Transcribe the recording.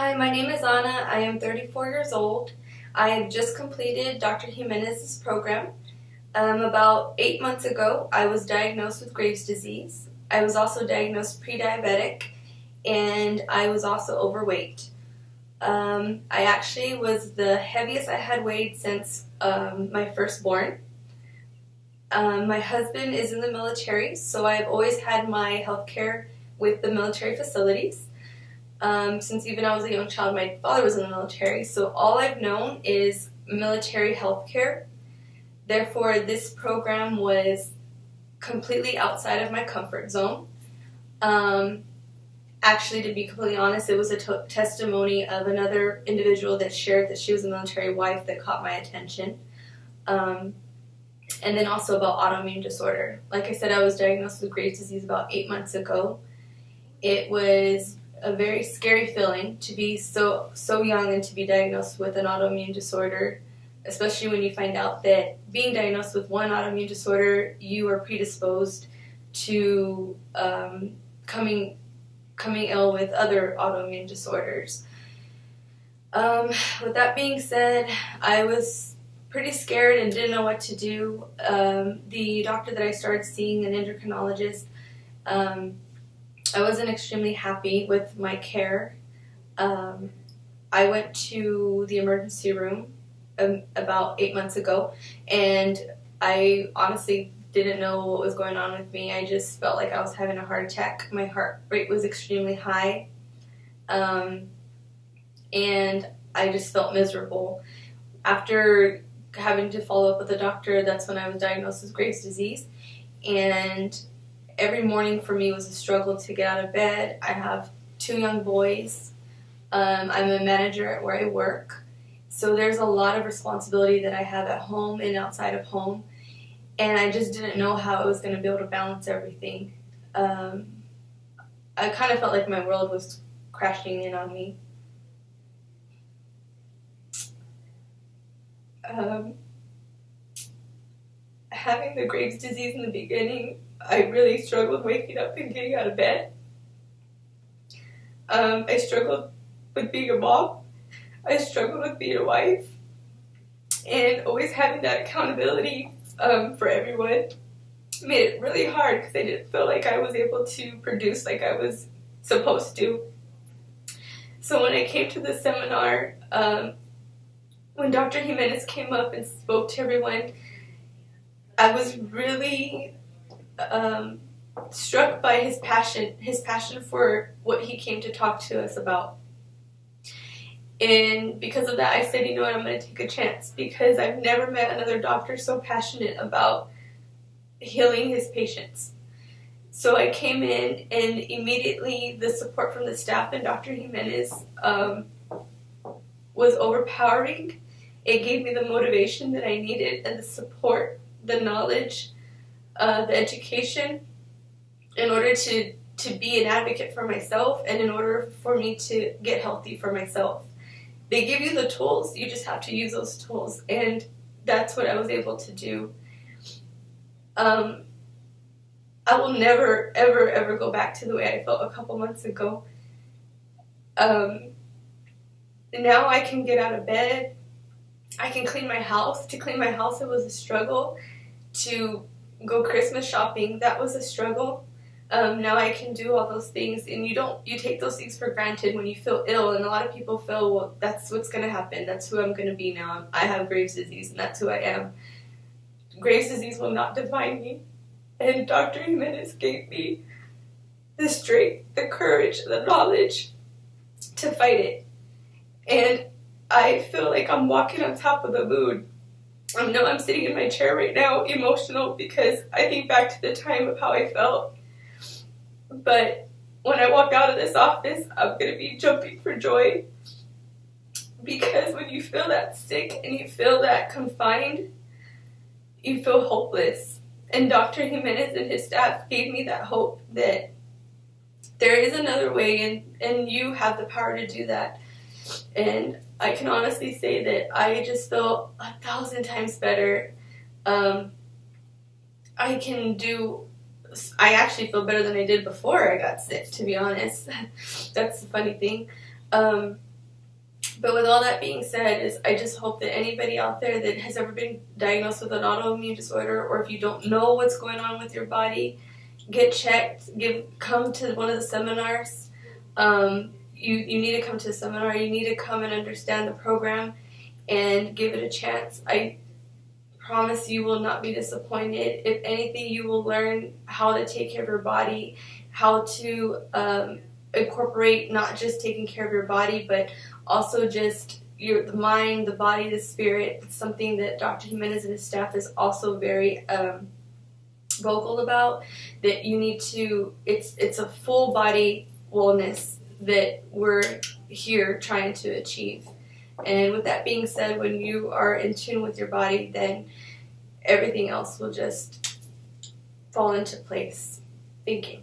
Hi, my name is Anna. I am 34 years old. I have just completed Dr. Jimenez's program. About 8 months ago, I was diagnosed with Graves' disease. I was also diagnosed pre-diabetic, and I was also overweight. I actually was the heaviest I had weighed since my firstborn. My husband is in the military, so I've always had my health care with the military facilities. Since even I was a young child, my father was in the military, so all I've known is military health care. Therefore, this program was completely outside of my comfort zone. Actually, to be completely honest, it was a testimony of another individual that shared that she was a military wife that caught my attention. And then also about autoimmune disorder. Like I said, I was diagnosed with Graves' disease about 8 months ago. It was a very scary feeling to be so young and to be diagnosed with an autoimmune disorder, especially when you find out that being diagnosed with one autoimmune disorder, you are predisposed to coming ill with other autoimmune disorders. With that being said, I was pretty scared and didn't know what to do. The doctor that I started seeing, an endocrinologist, I wasn't extremely happy with my care. I went to the emergency room about 8 months ago, and I honestly didn't know what was going on with me. I just felt like I was having a heart attack. My heart rate was extremely high, and I just felt miserable. After having to follow up with the doctor, that's when I was diagnosed with Graves' disease, and every morning for me was a struggle to get out of bed. I have 2 young boys. I'm a manager at where I work. So there's a lot of responsibility that I have at home and outside of home. And I just didn't know how I was going to be able to balance everything. I kind of felt like my world was crashing in on me. Having the Graves' disease in the beginning, I really struggled waking up and getting out of bed. I struggled with being a mom. I struggled with being a wife. And always having that accountability for everyone made it really hard because I didn't feel like I was able to produce like I was supposed to. So when I came to the seminar, when Dr. Jimenez came up and spoke to everyone, I was really struck by his passion for what he came to talk to us about. And because of that, I said, you know what, I'm going to take a chance, because I've never met another doctor so passionate about healing his patients. So I came in, and immediately the support from the staff and Dr. Jimenez was overpowering. It gave me the motivation that I needed, and the support, the knowledge, the education, in order to be an advocate for myself and in order for me to get healthy for myself. They give you the tools, you just have to use those tools, and that's what I was able to do. I will never, ever, ever go back to the way I felt a couple months ago. Now I can get out of bed. I can clean my house. To clean my house, it was a struggle. To go Christmas shopping, that was a struggle. Now I can do all those things, and you take those things for granted when you feel ill, and a lot of people feel, well, that's what's going to happen. That's who I'm going to be now. I have Graves' disease, and that's who I am. Graves' disease will not define me. And Dr. Jimenez gave me the strength, the courage, the knowledge to fight it. And I feel like I'm walking on top of the moon. I know I'm sitting in my chair right now, emotional, because I think back to the time of how I felt. But when I walk out of this office, I'm going to be jumping for joy. Because when you feel that sick and you feel that confined, you feel hopeless. And Dr. Jimenez and his staff gave me that hope that there is another way, and you have the power to do that. And I can honestly say that I just feel 1,000 times better. I actually feel better than I did before I got sick, to be honest. That's the funny thing. But with all that being said, I just hope that anybody out there that has ever been diagnosed with an autoimmune disorder, or if you don't know what's going on with your body, get checked. Come to one of the seminars. You need to come to a seminar. You need to come and understand the program and give it a chance. I promise you will not be disappointed. If anything, you will learn how to take care of your body, how to incorporate not just taking care of your body, but also just the mind, the body, the spirit. It's something that Dr. Jimenez and his staff is also very vocal about, that you need to, it's a full body wellness that we're here trying to achieve. And with that being said, when you are in tune with your body, then everything else will just fall into place. Thank you.